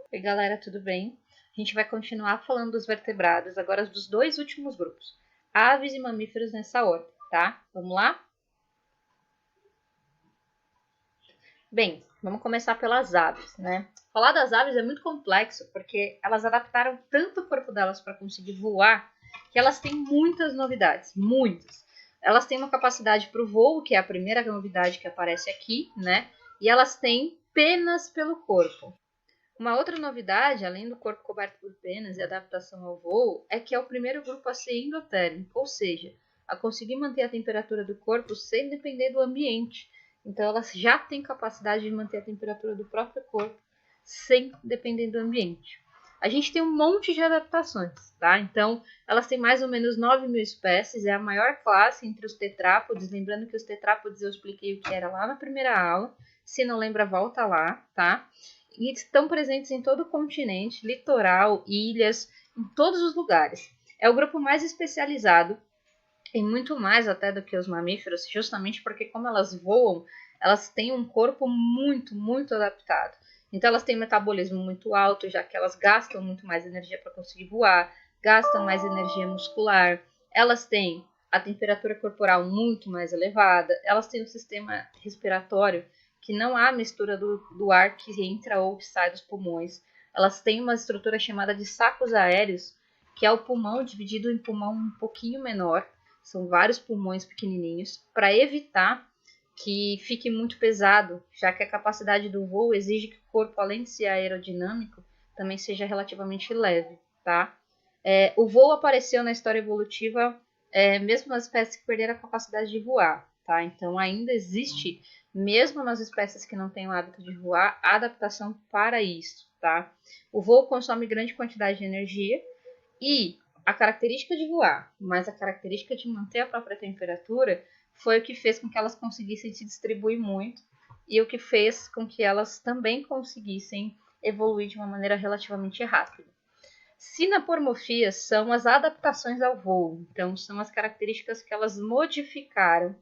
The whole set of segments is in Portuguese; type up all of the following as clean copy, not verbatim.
Oi, galera, tudo bem? A gente vai continuar falando dos vertebrados, agora dos dois últimos grupos, aves e mamíferos nessa ordem, tá? Vamos lá? Bem, vamos começar pelas aves, né? Falar das aves é muito complexo, porque elas adaptaram tanto o corpo delas para conseguir voar, que elas têm muitas novidades, muitas. Elas têm uma capacidade para o voo, que é a primeira novidade que aparece aqui, né? E elas têm penas pelo corpo. Uma outra novidade, além do corpo coberto por penas e adaptação ao voo, é que é o primeiro grupo a ser endotérmico, ou seja, a conseguir manter a temperatura do corpo sem depender do ambiente. Então, elas já têm capacidade de manter a temperatura do próprio corpo sem depender do ambiente. A gente tem um monte de adaptações, tá? Então, elas têm mais ou menos 9.000 espécies, é a maior classe entre os tetrápodes. Lembrando que os tetrápodes eu expliquei o que era lá na primeira aula. Se não lembra, volta lá, tá? E estão presentes em todo o continente, litoral, ilhas, em todos os lugares. É o grupo mais especializado, em muito mais até do que os mamíferos, justamente porque como elas voam, elas têm um corpo muito adaptado. Então elas têm um metabolismo muito alto, já que elas gastam muito mais energia para conseguir voar, gastam mais energia muscular, elas têm a temperatura corporal muito mais elevada, elas têm um sistema respiratório que não há mistura do ar que entra ou que sai dos pulmões. Elas têm uma estrutura chamada de sacos aéreos, que é o pulmão dividido em pulmão um pouquinho menor, são vários pulmões pequenininhos, para evitar que fique muito pesado, já que a capacidade do voo exige que o corpo, além de ser aerodinâmico, também seja relativamente leve, tá? O voo apareceu na história evolutiva mesmo nas espécies que perderam a capacidade de voar, tá? Então ainda existe, mesmo nas espécies que não têm o hábito de voar, adaptação para isso, tá? O voo consome grande quantidade de energia e a característica de voar, mas a característica de manter a própria temperatura foi o que fez com que elas conseguissem se distribuir muito e o que fez com que elas também conseguissem evoluir de uma maneira relativamente rápida. Sinapomorfias são as adaptações ao voo, então são as características que elas modificaram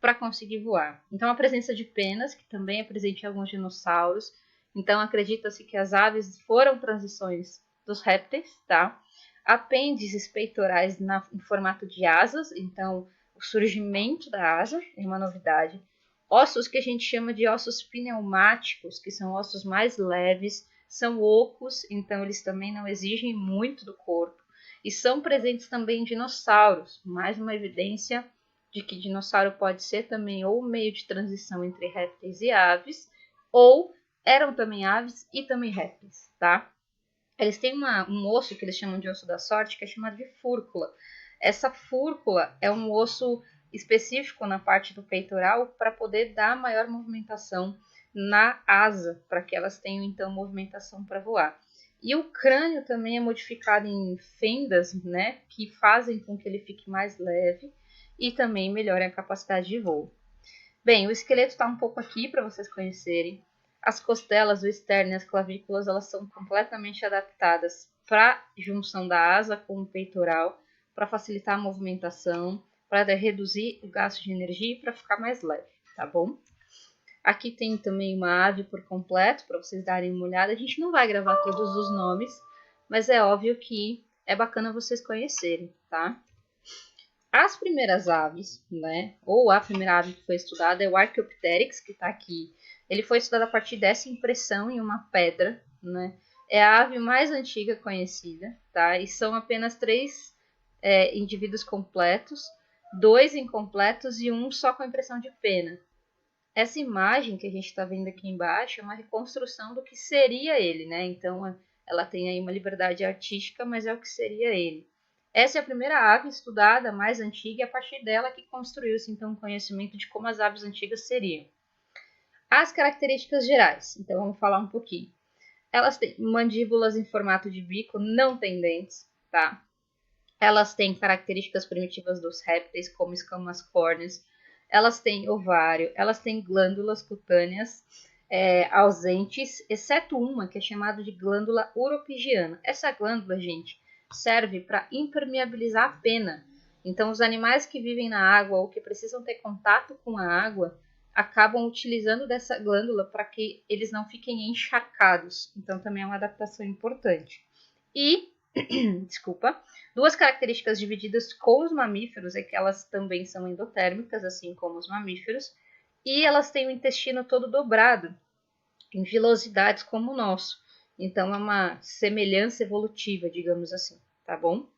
para conseguir voar. Então a presença de penas, que também é presente em alguns dinossauros, então acredita-se que as aves foram transições dos répteis, tá? Apêndices peitorais em formato de asas, então o surgimento da asa é uma novidade. Ossos que a gente chama de ossos pneumáticos, que são ossos mais leves, são ocos, então eles também não exigem muito do corpo. E são presentes também em dinossauros, mais uma evidência de que dinossauro pode ser também ou meio de transição entre répteis e aves, ou eram também aves e também répteis, tá? Eles têm um osso que eles chamam de osso da sorte, que é chamado de fúrcula. Essa fúrcula é um osso específico na parte do peitoral para poder dar maior movimentação na asa, para que elas tenham então movimentação para voar. E o crânio também é modificado em fendas, né, que fazem com que ele fique mais leve e também melhorem a capacidade de voo. Bem, o esqueleto está um pouco aqui para vocês conhecerem. As costelas, o externo e as clavículas, elas são completamente adaptadas para a junção da asa com o peitoral, para facilitar a movimentação, para reduzir o gasto de energia e para ficar mais leve, tá bom? Aqui tem também uma ave por completo, para vocês darem uma olhada. A gente não vai gravar todos os nomes, mas é óbvio que é bacana vocês conhecerem, tá? As primeiras aves, né, ou a primeira ave que foi estudada é o Archaeopteryx, que está aqui. Ele foi estudado a partir dessa impressão em uma pedra, né? É a ave mais antiga conhecida, tá? E são apenas 3 indivíduos completos, 2 incompletos e 1 só com impressão de pena. Essa imagem que a gente está vendo aqui embaixo é uma reconstrução do que seria ele, né? Então ela tem aí uma liberdade artística, mas é o que seria ele. Essa é a primeira ave estudada, mais antiga, e a partir dela que construiu-se então o conhecimento de como as aves antigas seriam. As características gerais, então vamos falar um pouquinho. Elas têm mandíbulas em formato de bico, não têm dentes, tá? Elas têm características primitivas dos répteis, como escamas córneas. Elas têm ovário, elas têm glândulas cutâneas ausentes, exceto uma que é chamada de glândula uropigiana. Essa glândula, gente, serve para impermeabilizar a pena. Então, os animais que vivem na água ou que precisam ter contato com a acabam utilizando dessa glândula para que eles não fiquem encharcados. Então, também é uma adaptação importante. E, desculpa, duas características divididas com os mamíferos é que elas também são endotérmicas, assim como os mamíferos, e elas têm o intestino todo dobrado, em vilosidades como o nosso. Então, é uma semelhança evolutiva, digamos assim, tá bom?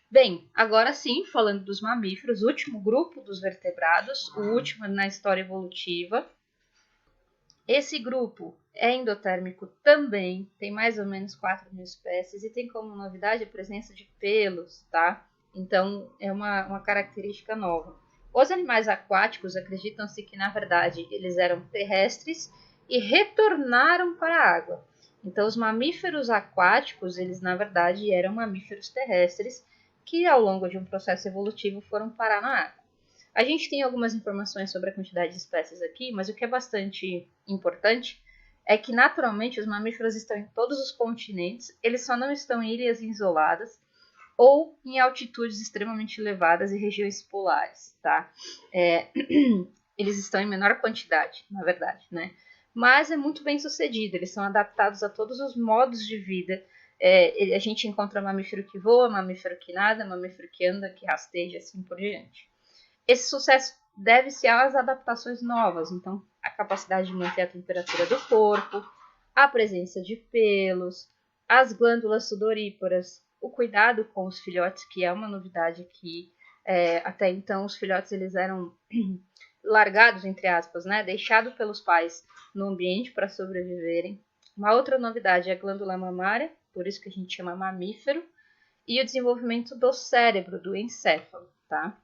Bem, agora sim, falando dos mamíferos, o último grupo dos vertebrados, o último na história evolutiva. Esse grupo é endotérmico também, tem mais ou menos 4.000 espécies e tem como novidade a presença de pelos, tá? Então, é uma característica nova. Os animais aquáticos acreditam-se que, na verdade, eles eram terrestres e retornaram para a água. Então, os mamíferos aquáticos, eles, na verdade, eram mamíferos terrestres que, ao longo de um processo evolutivo, foram parar na água. A gente tem algumas informações sobre a quantidade de espécies aqui, mas o que é bastante importante é que, naturalmente, os mamíferos estão em todos os continentes, eles só não estão em ilhas isoladas ou em altitudes extremamente elevadas e regiões polares, tá? Eles estão em menor quantidade, na verdade, né? Mas é muito bem sucedido, eles são adaptados a todos os modos de vida. A gente encontra mamífero que voa, mamífero que nada, mamífero que anda, que rasteja, assim por diante. Esse sucesso deve-se às adaptações novas, então a capacidade de manter a temperatura do corpo, a presença de pelos, as glândulas sudoríparas, o cuidado com os filhotes, que é uma novidade aqui. Até então os filhotes eles eram largados, entre aspas, né, deixados pelos pais no ambiente para sobreviverem. Uma outra novidade é a glândula mamária, por isso que a gente chama mamífero, e o desenvolvimento do cérebro, do encéfalo, tá?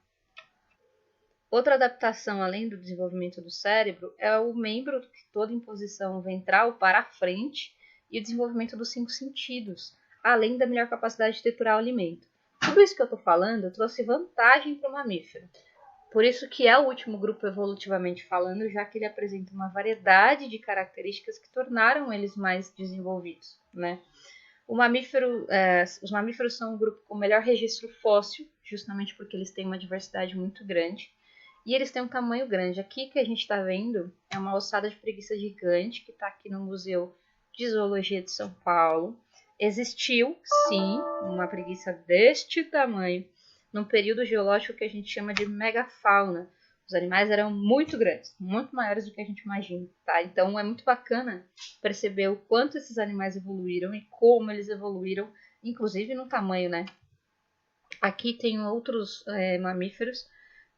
Outra adaptação, além do desenvolvimento do cérebro, é o membro todo em posição ventral para a frente e o desenvolvimento dos 5 sentidos, além da melhor capacidade de triturar o alimento. Tudo isso que eu estou falando trouxe vantagem para o mamífero. Por isso que é o último grupo evolutivamente falando, já que ele apresenta uma variedade de características que tornaram eles mais desenvolvidos, né? Os mamíferos são o grupo com melhor registro fóssil, justamente porque eles têm uma diversidade muito grande. E eles têm um tamanho grande. Aqui que a gente está vendo é uma ossada de preguiça gigante que está aqui no Museu de Zoologia de São Paulo. Existiu, sim, uma preguiça deste tamanho num período geológico que a gente chama de megafauna. Os animais eram muito grandes, muito maiores do que a gente imagina, tá? Então é muito bacana perceber o quanto esses animais evoluíram e como eles evoluíram, inclusive no tamanho, né? Aqui tem outros mamíferos,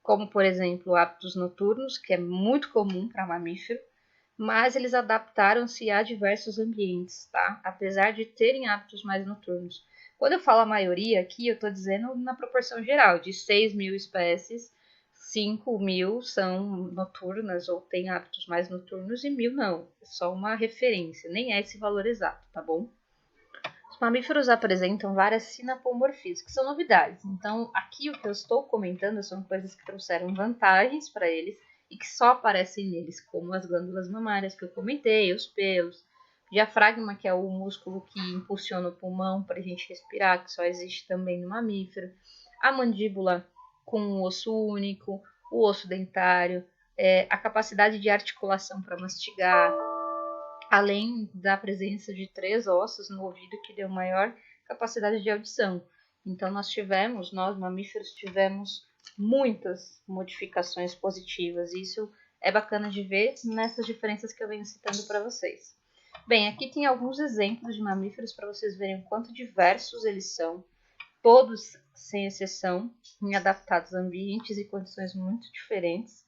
como por exemplo hábitos noturnos, que é muito comum para mamífero, mas eles adaptaram-se a diversos ambientes, tá? Apesar de terem hábitos mais noturnos. Quando eu falo a maioria aqui, eu estou dizendo na proporção geral, de 6.000 espécies, 5.000 são noturnas ou têm hábitos mais noturnos e 1.000 não. É só uma referência, nem é esse valor exato, tá bom? Os mamíferos apresentam várias sinapomorfias, que são novidades. Então, aqui o que eu estou comentando são coisas que trouxeram vantagens para eles e que só aparecem neles, como as glândulas mamárias que eu comentei, os pelos, o diafragma, que é o músculo que impulsiona o pulmão para a gente respirar, que só existe também no mamífero, a mandíbula com um osso único, o osso dentário, a capacidade de articulação para mastigar, além da presença de 3 ossos no ouvido que deu maior capacidade de audição. Então nós mamíferos, tivemos muitas modificações positivas. Isso é bacana de ver nessas diferenças que eu venho citando para vocês. Bem, aqui tem alguns exemplos de mamíferos para vocês verem o quanto diversos eles são, todos sem exceção, adaptados a ambientes e condições muito diferentes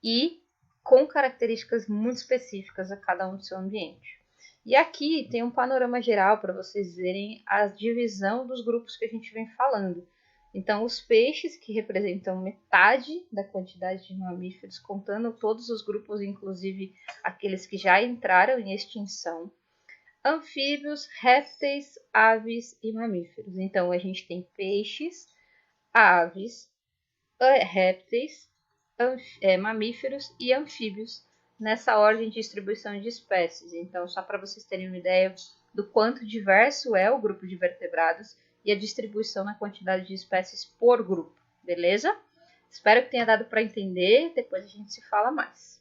e com características muito específicas a cada um do seu ambiente. E aqui tem um panorama geral para vocês verem a divisão dos grupos que a gente vem falando. Então, os peixes, que representam metade da quantidade de mamíferos, contando todos os grupos, inclusive aqueles que já entraram em extinção. Anfíbios, répteis, aves e mamíferos. Então, a gente tem peixes, aves, répteis, mamíferos e anfíbios nessa ordem de distribuição de espécies. Então, só para vocês terem uma ideia do quanto diverso é o grupo de vertebrados e a distribuição na quantidade de espécies por grupo, beleza? Espero que tenha dado para entender, depois a gente se fala mais.